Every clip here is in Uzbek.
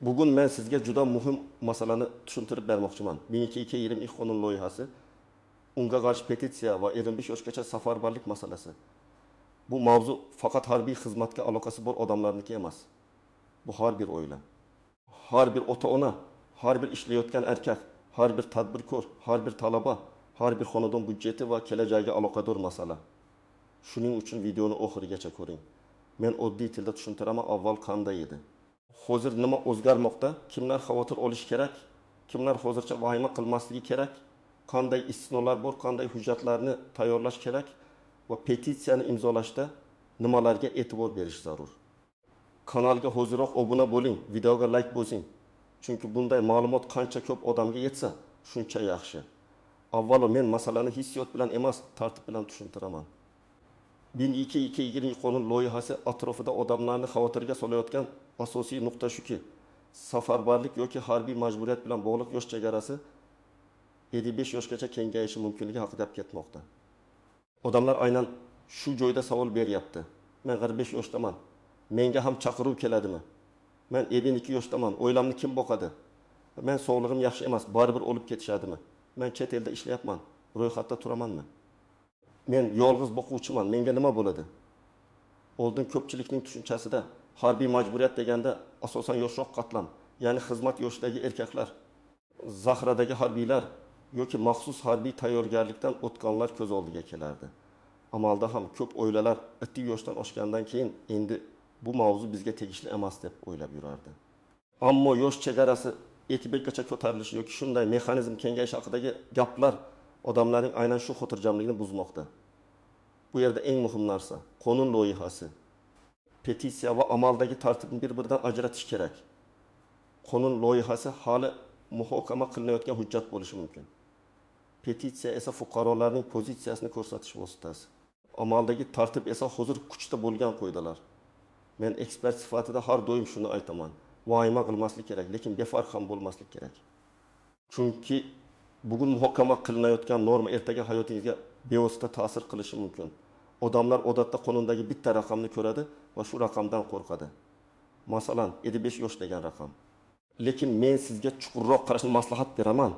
Bugun men sizga juda muhim masalani tushuntirib bermoqchiman. 1222 qonun loyihasi, unga qarshi petitsiya va 25 yoshgacha safarbarlik masalasi. Bu mavzu faqat harbiy xizmatga aloqasi bor odamlarniki emas. Bu har bir oila, har bir ota-ona, har bir ishlayotgan erkak, har bir tadbirkor, har bir talaba, har bir xonadon budjeti va kelajagiga aloqador masala. Shuning uchun videoni oxirigacha ko'ring. Men oddiy tilda tushuntiraman, avval qanday edi. Hozir nima o'zgarmoqda? Kimlar xavotir olish kerak? Kimlar hozircha vahima qilmasligi kerak? Qanday istisnolar bor, qanday hujjatlarni tayyorlash kerak va petitsiyani imzolashda nimalarga e'tibor berish zarur. Kanalga hoziroq obuna bo'ling, videoga like bosing. Chunki bunday ma'lumot qancha ko'p odamga yetsa, shuncha yaxshi. Avvalo men masalani hissiyot bilan emas, tartib bilan tushuntiraman. 1222 qonun loyihasi atrofida odamlarni xavotirga solayotgan asosiy nuqta shuki, safarbarlik yoki harbiy majburiyat bilan bog'liq yosh chegarasi 55 yoshgacha kengayishi mumkinligi haqida gap ketmoqda. Odamlar aynan shu joyda savol beryapti. Men 45 yoshdaman. Menga ham chaqiruv keladimi? Men 52 yoshdaman. Oilamni kim boqadi? Men sog'lig'im yaxshi emas, baribir o'lib ketishadimi? Men chet elda ishlayapman. Ro'yxatda turamanmi? Men yolg'iz boquvchiman. Menga nima bo'ladi? Oldin ko'pchilikning tushunchasida harbiy majburiyat deganda asosan yoshroq qatlam, ya'ni xizmat yoshidagi erkaklar, Zahradagi harbiylar yoki maxsus harbiy tayyorgarlikdan o'tganlar ko'z oldiga kelardi. Amalda ham ko'p oilalar 50 yoshdan oshgandan keyin endi bu mavzu bizga tegishli emas deb o'ylab yurardi. Ammo yosh chegarasi 55 gacha ko'tarilishi yoki shunday mexanizm kengayishi haqidagi gaplar odamlarning aynan shu xotirjamligini buzmoqda. Bu yerda eng muhim narsa qonun loyihasi, petitsiya va amaldagi tartibni bir-biridan ajratish kerak. Qonun loyihasi hali muhokama qilinayotgan hujjat bo'lishi mumkin. Petitsiya esa fuqarolarning pozitsiyasini ko'rsatish vositasi. Amaldagi tartib esa hozir kuchda bo'lgan qoidalar. Men ekspert sifatida har doim shuni aytaman. Vahima qilmaslik kerak, lekin befarq ham bo'lmaslik kerak. Chunki bugun muhokama qilinayotgan norma ertaga hayotingizga bevosita ta'sir qilishi mumkin. Odamlar odatda qonundagi bitta raqamni ko'radi va shu raqamdan qo'rqadi. Masalan, 55 yosh degan raqam. Lekin men sizga chuqurroq qarashni maslahat beraman.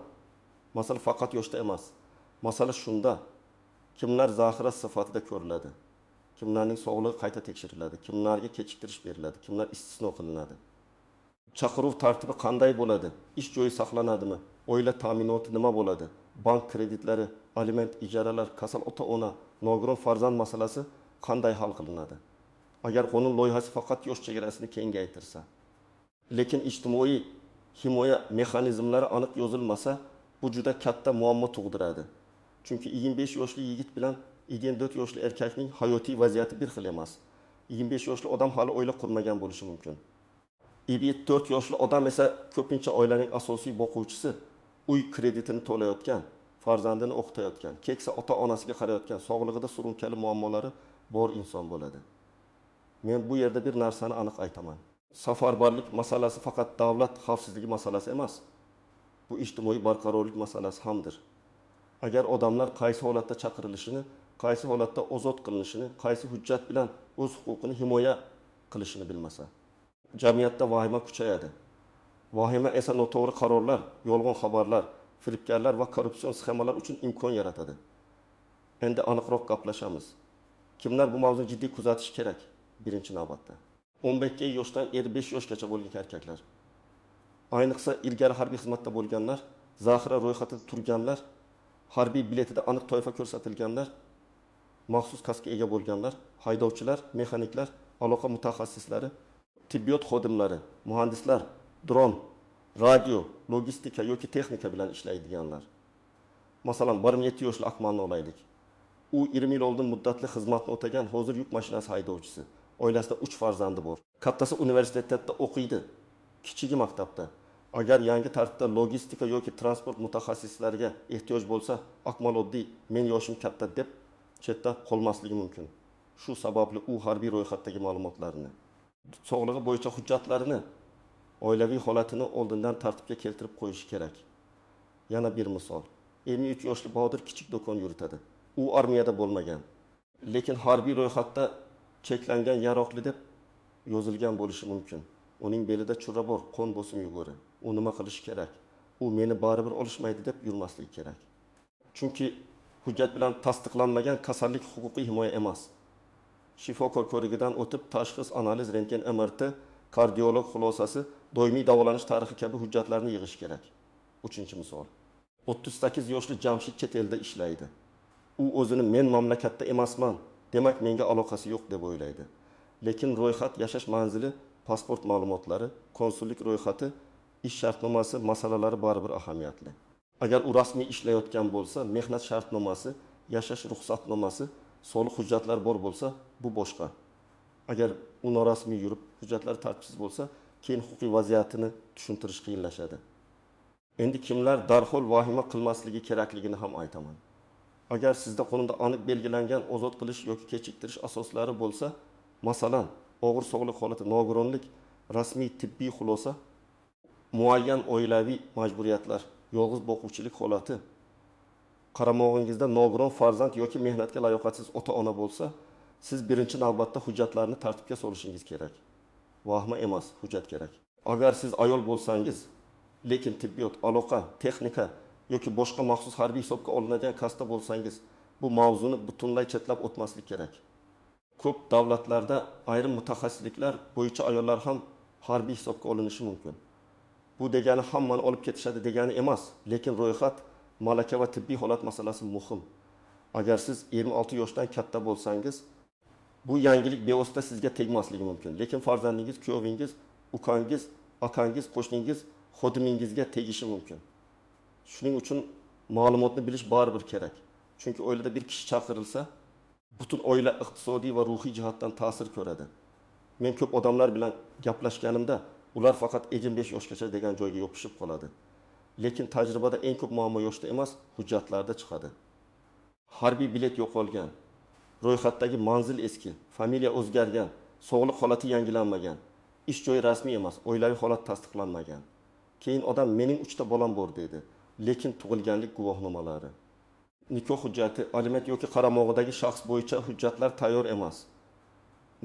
Masala faqat yoshda emas. Masala shunda, kimlar zaxira sifatida ko'riladi, kimlarning sog'lig'i qayta tekshiriladi, kimlarga kechiktirish beriladi, kimlar istisno qilinadi. Chaqiruv tartibi qanday bo'ladi? Ish joyi saqlanadimi? Oila ta'minoti nima bo'ladi? Bank kreditlari, aliment, ijaralar, kasal ota-ona, nogiron farzand masalasi qanday hal qilinadi? Agar qonun loyihasi faqat yosh chegarasini kengaytirsa, lekin ijtimoiy himoya mexanizmlari aniq yozilmasa, bu juda katta muammo tug'diradi. Chunki 25 yoshli yigit bilan 24 yoshli erkakning hayotiy vaziyati bir xil emas. 25 yoshli odam hali oila qurmagan bo'lishi mumkin. 24 yoshli odam esa ko'pincha oilaning asosiy boquvchisi, uy kreditini to'layotgan, farzandini o'qitayotgan, keksa ota-onasiga qarayotgan, sog'lig'ida surunkali muammolari bor inson bo'ladi. Men bu yerda bir narsani aniq aytaman. Safarbarlik masalasi faqat davlat xavfsizligi masalasi emas. Bu ijtimoiy barqarorlik masalasi hamdir. Agar odamlar qaysi holatda chaqirilishini, qaysi holatda ozod qilinishini, qaysi hujjat bilan o'z huquqini himoya qilishini bilmasa, jamiyatda vahima kuchayadi. Vahima esa noto'g'ri qarorlar, yolg'on xabarlar, firibgarlar va korrupsion sxemalar uchun imkon yaratadi. Endi aniqroq gaplashamiz. Kimlar bu mavzuni jiddiy kuzatish kerak? Birinchi navbatda 15 yoshdan 55 yoshgacha bo'lgan erkaklar. Ayniqsa ilgari harbiy xizmatda bo'lganlar, zaxira ro'yxatida turganlar, harbiy biletida aniq toifa ko'rsatilganlar, maxsus kasbga ega bo'lganlar, haydovchilar, mexaniklar, aloqa mutaxassislari, tibbiyot xodimlari, muhandislar, dron, radio, logistika yoki texnika bilan ishlaydiganlar. Masalan, 27 yoshli Akmalni olaylik. U 20 yil oldin muddatli xizmatni o'tagan, hozir yuk mashinasi haydovchisi. Oilasida 3 farzandi bor. Kattasi universitetda o'qiydi, kichigi maktabda. Agar yangi tartibda logistika yoki transport mutaxassislariga ehtiyoj bo'lsa, Akmal oddiy, men yoshim katta deb chetda qolmasligi mumkin. Shu sababli u harbiy ro'yxatdagi ma'lumotlarini, sog'lig'i bo'yicha hujjatlarini, oilaviy holatini oldindan tartibga keltirib qo'yish kerak. Yana bir misol. 53 yoshli Bodir kichik do'kon yuritadi. U armiyada bo'lmagan, lekin harbiy ro'yxatda cheklangan yaroqli deb yozilgan bo'lishi mumkin. Uning belida churra bor, qon bosim yuguri. U nima qilish kerak? U meni baribir olishmaydi deb yurmaslik kerak. Chunki hujjat bilan tasdiqlanmagan kasallik huquqiy himoya emas. Shifokor ko'rigidan o'tib tashxis, analiz, rentgen, MRT, kardiolog xulosasi, doimiy davolanish tarixi kabi hujjatlarni yig'ish kerak. 3-misol. 38 yoshli Jamshid chet elda ishlaydi. U o'zini men mamlakatda emasman, demak menga aloqasi yo'q deb o'ylaydi. Lekin ro'yxat, yashash manzili, pasport ma'lumotlari, konsullik ro'yxati, ish shartnomasi masalalari baribir ahamiyatli. Agar u rasmiy ishlayotgan bo'lsa, mehnat shartnomasi, yashash ruxsatnomasi, soliq hujjatlari bor bo'lsa, bu boshqa. Agar u norasmiy yurib, hujjatlari tartibsiz bo'lsa, keyin huquqiy vaziyatini tushuntirish qiyinlashadi. Endi kimlar darhol vahima qilmasligi kerakligini ham aytaman. Agar sizda qonunda aniq belgilangan ozod qilish yoki kechiktirish asoslari bo'lsa, masalan, og'ir sog'liq holati, nogironlik, rasmiy tibbiy xulosa, muayyan oilaviy majburiyatlar, yolg'iz boquvchilik holati, qaramog'ingizda nogiron farzand yoki mehnatga layoqatsiz ota-ona bo'lsa, siz birinchi navbatda hujjatlarni tartibga solishingiz kerak. Vahma emas, hujjat kerak. Agar siz ayol bo'lsangiz, lekin tibbiyot, aloqa, texnika yoki boshqa maxsus harbiy hisobga olinadigan kasbda bo'lsangiz, bu mavzuni butunlay chetlab o'tmaslik kerak. Ko'p davlatlarda ayrim mutaxassisliklar bo'yicha ayollar ham harbiy hisobga olinishi mumkin. Bu degani hammani olib ketishadi degani emas, lekin ro'yxat, malaka va tibbiy holat masalasi muhim. Agar siz 26 yoshdan katta bo'lsangiz, bu yangilik bevosita sizga tegmasligi mumkin. Lekin farzandingiz, kuyovingiz, ukangiz, akangiz, qo'shningiz, xodimingizga tegishi mumkin. Shuning uchun ma'lumotni bilish baribir kerak. Chunki oilada bir kishi chaqirilsa, butun oila iqtisodiy va ruhiy jihatdan ta'sir ko'radi. Men ko'p odamlar bilan gaplashganimda, ular faqat 25 yoshgacha degan joyga yopishib qoladi. Lekin tajribada eng ko'p muammo yoshda emas, hujjatlarda chiqadi. Harbiy bilet yo'qolgan, ro'yxatdagi manzil eski, familiya o'zgargan, sog'liq holati yangilanmagan, ish joyi rasmiy emas, oilaviy holat tasdiqlanmagan. Keyin odam mening 3 ta bolam bor deydi, lekin tug'ilganlik guvohnomalari, nikoh hujjati, aliment yoki qaramog'idagi shaxs bo'yicha hujjatlar tayyor emas.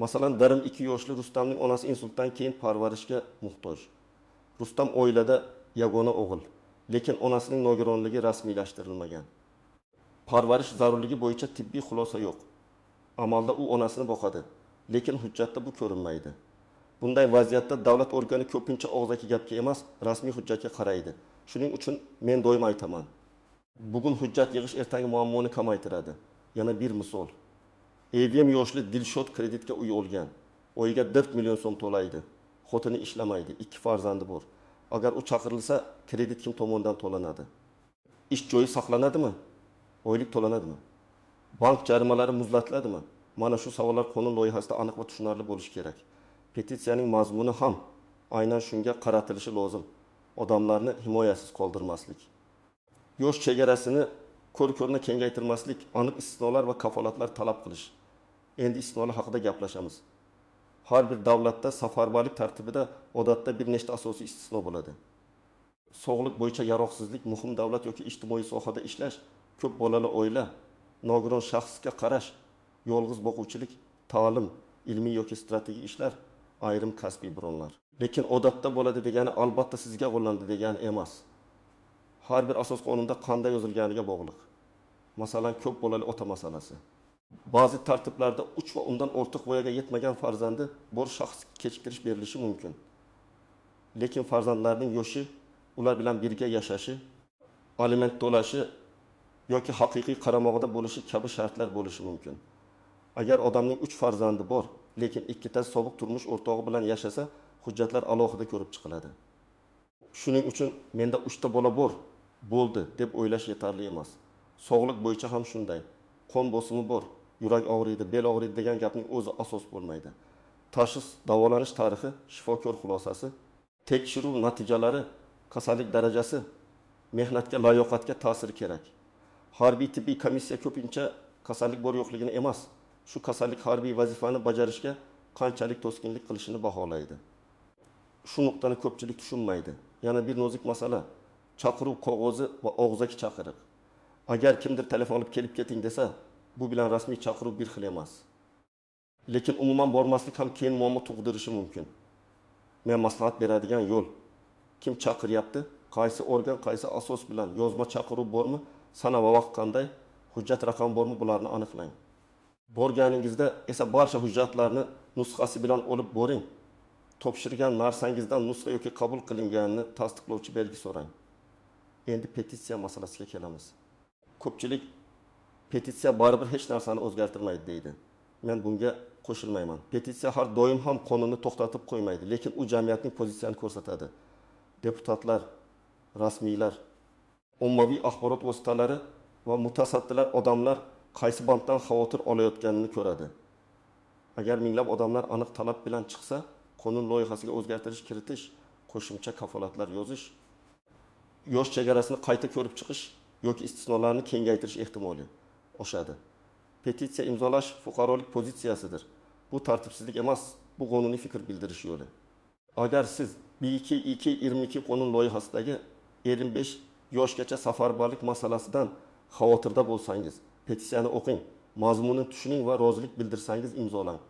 Masalan, darim 2 yoshli Rustamning onasi insultdan keyin parvarishga muhtoj. Rustam oilada yagona o'g'il, lekin onasining nogironligi rasmiylashtirilmagan. Parvarish zarurligi bo'yicha tibbiy xulosa yo'q. Amalda u onasini boqadi, lekin hujjatda bu ko'rinmaydi. Bunday vaziyatda davlat organi ko'pincha og'zaki gapga emas, rasmiy hujjatga qaraydi. Shuning uchun men doim aytaman. Bugun hujjat yig'ish ertangi muammoni kamaytiradi. Yana bir misol. 20 yoshli Dilshod kreditga uy olgan. Oyiga 4 million so'm to'laydi. Xotini ishlamaydi, 2 farzandi bor. Agar u chaqirilsa, kredit kim tomonidan to'lanadi? Ish joyi saqlanadimi? Oylik to'lanadimi? Bank jarimalari muzlatiladimi? Mana shu savollar qonun loyihasida aniq va tushunarli bo'lishi kerak. Petitsiyaning mazmuni ham aynan shunga qaratilishi lozim. Odamlarni himoyasiz qoldirmaslik. Yosh chegarasini ko'r-ko'rna kengaytirmaslik, aniq istisnolar va kafolatlar talab qilish. Endi istisnolar haqida gaplashamiz. Har bir davlatda safarbarlik tartibida odatda bir nechta asosiy istisno bo'ladi. Sog'liq bo'yicha yaroqsizlik, muhim davlat yoki ijtimoiy sohada ishlash, ko'p bolali oila, nogiron shaxsga qarash, yolg'iz boquvchilik, ta'lim, ilmiy yoki strategik ishlar, ayrim kasbiy bironlar. Lekin odatda bo'ladi degani albatta sizga qo'llanadi degani emas. Har bir asos qonunda qanday yozilganiga bog'liq. Masalan, ko'p bolali ota masalasi. Ba'zi tartiblarda 3 va undan ortiq voyaga yetmagan farzandi bor shaxs kechiktirish berilishi mumkin. Lekin farzandlarning yoshi, ular bilan birga yashashi, aliment to'lashi yoki haqiqiy qaramog'ida bo'lishi kabi shartlar bo'lishi mumkin. Agar odamning 3 farzandi bor, lekin ikkitasi sobiq turmush o'rtog'i bilan yashasa, hujjatlar alohida ko'rib chiqiladi. Shuning uchun menda 3 ta bola bor, bo'ldi deb o'ylash yetarli emas. Sog'liq bo'yicha ham shunday. Qon bosimi bor, yurak og'riydi, bel og'riydi degan gapning o'zi asos bo'lmaydi. Tashxis, davolanish tarixi, shifokor xulosasi, tekshiruv natijalari, kasallik darajasi, mehnatga layoqatga ta'siri kerak. Harbiy tibbiy komissiya ko'pincha kasallik bor yo'qligini emas, shu kasallik harbiy vazifani bajarishga qanchalik to'sqinlik qilishini baholaydi. Shu nuqtani ko'pchilik tushunmaydi. Yana bir nozik masala, chaqiruv qog'ozi va og'zaki chaqiriq. Agar kimdir telefon olib kelib keting desa, bu bilan rasmiy chaqiruv bir xil emas. Lekin umuman bormaslik ham keyin muammo tug'dirishi mumkin. Men maslahat beradigan yo'l. Kim chaqiryapti? Qaysi organ, qaysi asos bilan yozma chaqiruv bormi? Sana va vaqt qanday? Hujjat raqami bormi? Bularni aniqlang. Borganingizda esa barcha hujjatlarni nusxasi bilan olib boring. Topshirgan narsangizdan nusxa yoki qabul qilinganini tasdiqlovchi belgi so'rang. Endi petitsiya masalasiga kelamiz. Ko'pchilik petitsiya baribir hech narsani o'zgartirmaydi deydi. Men bunga qo'shilmayman. Petitsiya har doim ham qonunni to'xtatib qo'ymaydi, lekin u jamiyatning pozitsiyasini ko'rsatadi. Deputatlar, rasmiylar, ommaviy axborot vositalari va mutasaddilar odamlar qaysi banddan xavotir olayotganini ko'radi. Agar minglab odamlar aniq talab bilan chiqsa, qonun loyihasiga o'zgartirish kiritish, qo'shimcha kafolatlar yozish, yosh chegarasini qayta ko'rib chiqish yoki istisnolarni kengaytirish ehtimoli oshadi. Petitsiya imzolash fuqarolik pozitsiyasidir. Bu tartibsizlik emas, bu qonuniy fikr bildirish yo'li. Agar siz B2222 qonun loyihasidagi 25 yoshgacha safarbarlik masalasidan xavotirda bo'lsangiz, petitsiyani o'qing, mazmunini tushuning va rozilik bildirsangiz imzolang.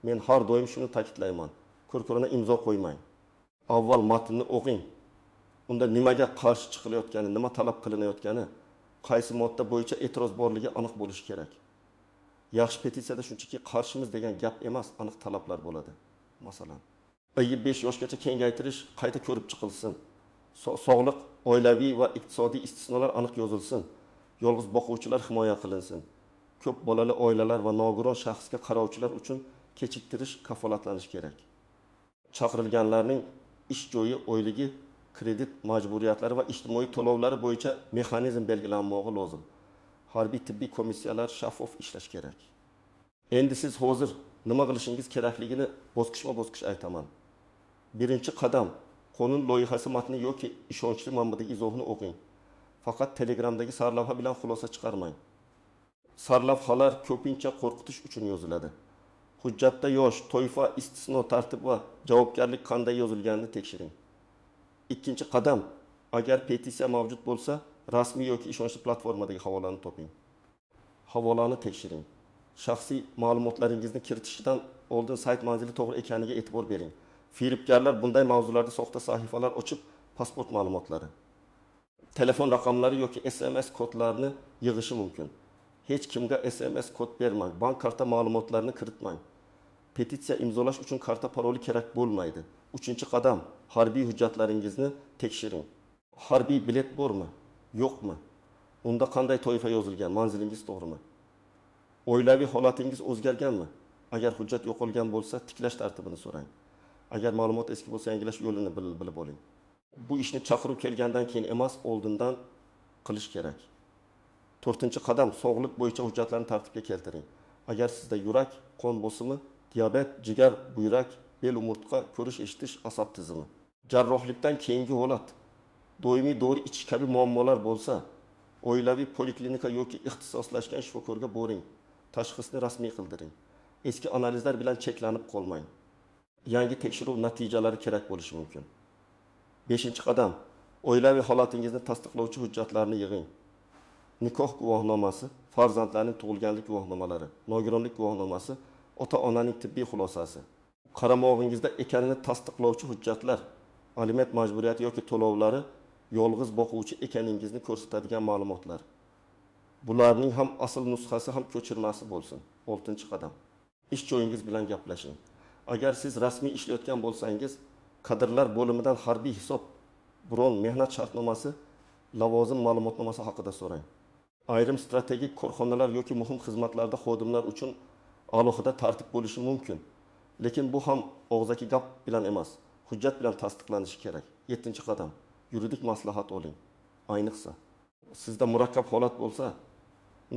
Men har doim shuni ta'kidlayman. Ko'rko'rona imzo qo'ymang. Avval matnni o'qing. Unda nimaga qarshi chiqilayotgani, nima talab qilinayotgani, qaysi modda bo'yicha e'tiroz borligi aniq bo'lishi kerak. Yaxshi petitsiyada shunchaki qarshimiz degan gap emas, aniq talablar bo'ladi. Masalan, 5 yoshgacha kengaytirish qayta ko'rib chiqilsin. Sog'liq, oilaviy va iqtisodiy istisnolar aniq yozilsin. Yolg'iz boquvchilar himoya qilinsin. Ko'p bolali oilalar va nogiron shaxsga qarovchilar uchun kechiktirish kafolatlanishi kerak. Chaqirilganlarning ish joyi, oyligi, kredit majburiyatlari va ijtimoiy to'lovlari bo'yicha mexanizm belgilanmog'i lozim. Harbiy tibbiy komissiyalar shaffof ishlash kerak. Endi siz hozir nima qilishingiz kerakligini bosqichma-bosqich aytaman. Birinchi qadam, qonun loyihasi matni yoki ishonchli manbadagi izohini o'qing. Faqat Telegramdagi sarlavha bilan xulosa chiqarmang. Sarlavhalar ko'pincha qo'rqitish uchun yoziladi. Hujjatda yosh, toifa, istisno, tartib va javobgarlik qanday yozilganini tekshiring. Ikkinchi qadam, agar petitsiya mavjud bo'lsa, rasmiy yoki ishonchli platformadagi havolani toping. Havolani tekshiring. Shaxsiy ma'lumotlaringizni kiritishdan oldin sayt manzili to'g'ri ekaniga e'tibor bering. Firibgarlar bunday mavzularda soxta sahifalar ochib, pasport ma'lumotlari, telefon raqamlari yoki SMS kodlarini yig'ishi mumkin. Hech kimga SMS kod bermang, bank karta ma'lumotlarini kiritmang. Petitsiya imzolash uchun karta paroli kerak bo'lmaydi. Uchinchi qadam, harbiy hujjatlaringizni tekshiring. Harbiy bilet bormi? Yo'qmi? Unda qanday toifa yozilgan? Manzilingiz to'g'rimi? Oilaviy holatingiz o'zgarganmi? Agar hujjat yo'qolgan bo'lsa, tiklash tartibini so'rang. Agar ma'lumot eski bo'lsa, yangilash yo'lini bilib oling. Bu ishni chaqiruv kelgandan keyin emas, oldindan qilish kerak. 4-qadam, sog'liq bo'yicha hujjatlarni tartibga keltiring. Agar sizda yurak, qon bosimi, diabet, jigar, buyrak, bel umurtqa, ko'rish, eshitish, asab tizimi, jarrohlikdan keyingi holat, doimiy dori ichish kabi muammolar bo'lsa, oilaviy poliklinika yoki ixtisoslashgan shifokorga boring. Tashxisni rasmiy qildiring. Eski analizlar bilan cheklanib qolmang. Yangi tekshiruv natijalari kerak bo'lishi mumkin. 5-qadam, oilaviy holatingizni tasdiqlovchi hujjatlarni yig'ing. Nikoh guvohnomasi, farzandlarning tug'ilganlik guvohnomalari, nogironlik guvohnomasi, ota-onaning tibbiy xulosasi, qaramog'ingizda ekanini tasdiqlovchi hujjatlar, aliment majburiyati yoki to'lovlari, yolg'iz boquvchi ekaningizni ko'rsatadigan ma'lumotlar. Bularning ham asl nusxasi ham ko'chirmasi bo'lsin. 6-qadam. Ish joyingiz bilan gaplashing. Agar siz rasmiy ishlayotgan bo'lsangiz, kadrlar bo'limidan harbiy hisob, bron, mehnat shartnomasi, lavozim ma'lumotnomasi haqida so'rang. Ayrim strategik korxonalar yoki muhim xizmatlarda xodimlar uchun alohida tartib bo'lishi mumkin. Lekin bu ham og'zaki gap bilan emas, hujjat bilan tasdiqlanishi kerak. 7-qadam. Yuridik maslahat oling. Ayniqsa, sizda murakkab holat bo'lsa,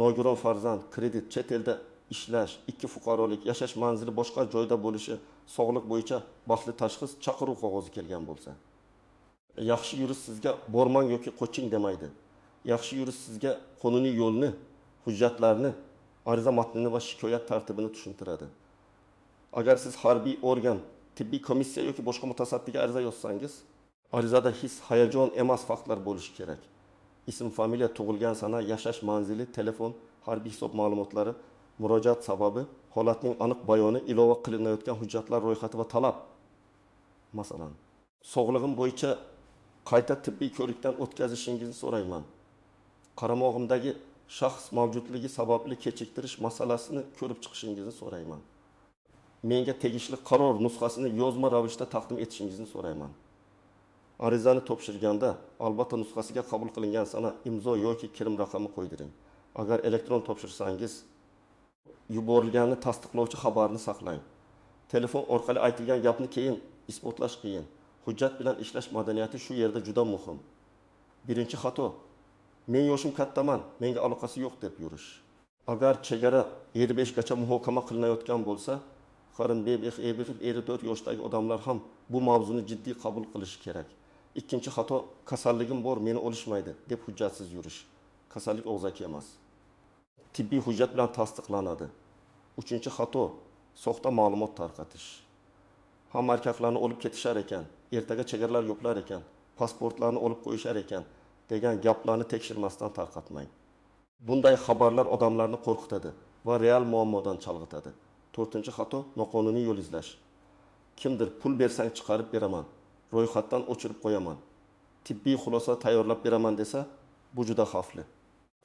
nogiron farzand, kredit, chet elda ishlash, 2 fuqarolik, yashash manzili boshqa joyda bo'lishi, sog'liq bo'yicha baxtli tashxis, chaqiruv qog'ozi kelgan bo'lsa, yaxshi yurist sizga bormang yoki qoching demaydi. Yaxshi yurist sizga qonuniy yo'lni, hujjatlarni, ariza matnini va shikoyat tartibini tushuntiradi. Agar siz harbiy organ, tibbiy komissiya yoki boshqa mutasaddiga ariza yozsangiz, arizada his, hayajon emas faktlar bo'lishi kerak. Ism, familiya, tug'ilgan sana, yashash manzili, telefon, harbiy hisob ma'lumotlari, murojaat sababi, holatning aniq bayoni, ilova qilinayotgan hujjatlar ro'yxati va talab. masalan. Sog'lig'im bo'yicha qayta tibbiy ko'rikdan o'tkazishingizni so'rayman. Qaramog'imdagi shaxs mavjudligi sababli kechiktirish masalasini ko'rib chiqishingizni so'rayman. Menga tegishli qaror nusxasini yozma ravishda taqdim etishingizni so'rayman. Arizani topshirganda albatta nusxasiga qabul qilingan sana imzo yoki kirim raqami qo'ydiring. Agar elektron topshirsangiz, yuborilganini tasdiqlovchi xabarni saqlang. Telefon orqali aytilgan gapni keyin isbotlash qiyin. Hujjat bilan ishlash madaniyati shu yerda juda muhim. Birinchi xato: men yoshim kattaman, menga aloqasi yo'q deb yurish. Agar chegara 55 gacha muhokama qilinayotgan bo'lsa, qarin 54 yoshdagi odamlar ham bu mavzuni jiddiy qabul qilishi kerak. Ikkinchi xato: kasalligim bor, meni olishmaydi deb hujjatsiz yurish. Kasallik og'zaki emas. Tibbiy hujjat bilan tasdiqlanadi. Uchinchi xato: soxta ma'lumot tarqatish. Hamma erkaklarni olib ketishar ekan, ertaga chegaralar yo'qlar ekan, pasportlarni olib qo'yishar ekan degan gaplarni tekshirmasdan tarqatmang. Bunday xabarlar odamlarni qo'rqitadi va real muammodan chalg'itadi. To'rtinchi xato: noqonuniy yo'l izlash. Kimdir pul bersang chiqarib beraman, ro'yxatdan o'chirib qo'yaman, tibbiy xulosa tayyorlab beraman desa, bu juda xavfli.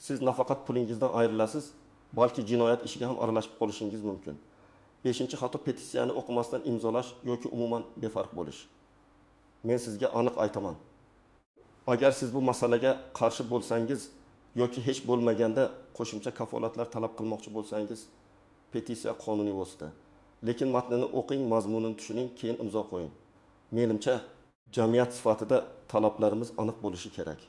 Siz nafaqat pulingizdan ayrilasiz, balki jinoyat ishiga ham aralashib qolishingiz mumkin. 5-xato: petitsiyani o'qimasdan imzolash yoki umuman befarq bo'lish. Men sizga aniq aytaman. Agar siz bu masalaga qarshi bo'lsangiz yoki hech bo'lmaganda qo'shimcha kafolatlar talab qilmoqchi bo'lsangiz, petitsiya qonuniy vosita. Lekin matnini o'qing, mazmunini tushuning, keyin imzo qo'ying. Menimcha, jamiyat sifatida talablarimiz aniq bo'lishi kerak.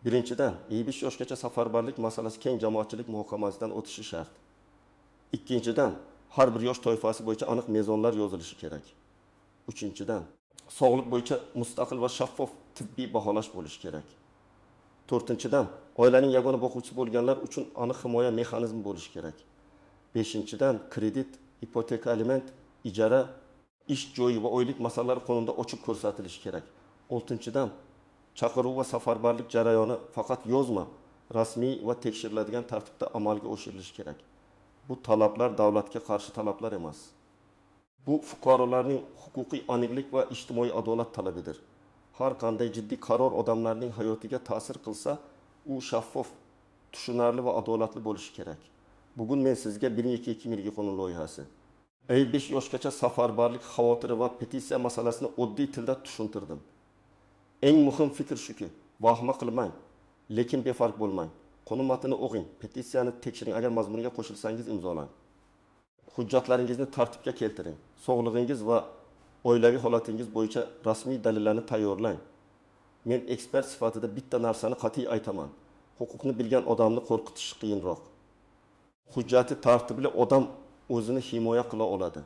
Birinchidan, 25 yoshgacha safarbarlik masalasi keng jamoatchilik muhokamasidan o'tishi shart. Ikkinchidan, har bir yosh toifasi bo'yicha aniq mezonlar yozilishi kerak. Uchinchidan, sog'liq bo'yicha mustaqil va shaffof tibbiy baholash bo'lishi kerak. To'rtinchidan, oilaning yagona boquvchisi bo'lganlar uchun aniq himoya mexanizmi bo'lishi kerak. Beshinchidan, kredit, ipoteka, aliment, ijara, ish joyi va oylik masalalar qonunda ochiq ko'rsatilishi kerak. Oltinchidan, chaqiruv va safarbarlik jarayoni faqat yozma, rasmiy va tekshiriladigan tartibda amalga oshirilishi kerak. Bu talablar davlatga qarshi talablar emas. Bu fuqarolarning huquqiy aniqlik va ijtimoiy adolat talabidir. Har qanday jiddiy qaror odamlarning hayotiga ta'sir qilsa, u shaffof, tushunarli va adolatli bo'lishi kerak. Bugun men sizga 1.2.2002 qonun loyihasi, 55 yoshgacha safarbarlik xavotiri va petitsiya masalasini oddiy tilda tushuntirdim. Eng muhim fikr shuki, vahma qilmang, lekin befarq bo'lmang. Qonun matnini o'qing, petitsiyani tekshiring, agar mazmuniga qo'shilsangiz imzolang. Hujjatlaringizni tartibga keltiring. Sog'lig'ingiz va oilaviy holatingiz bo'yicha rasmiy dalillarni tayyorlang. Men ekspert sifatida bitta narsani qat'iy aytaman. Huquqni bilgan odamni qo'rqitish qiyinroq. Hujjati tartibli odam o'zini himoya qila oladi.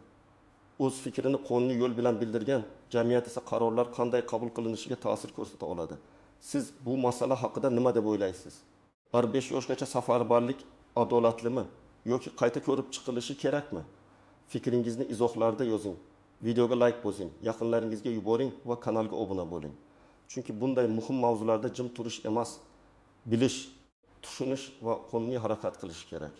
O'z fikrini qonuniy yo'l bilan bildirgan, jamiyat esa qarorlar qanday qabul qilinishiga ta'sir ko'rsata oladi. Siz bu masala haqida nima deb o'ylaysiz? 45 yoshgacha safarbarlik adolatlimi yoki qayta ko'rib chiqilishi kerakmi? Fikringizni izohlarda yozing. Videoga like bosing, yaqinlaringizga yuboring va kanalga obuna bo'ling. Chunki bunday muhim mavzularda jim turish emas, bilish, tushunish va qonuniy harakat qilish kerak.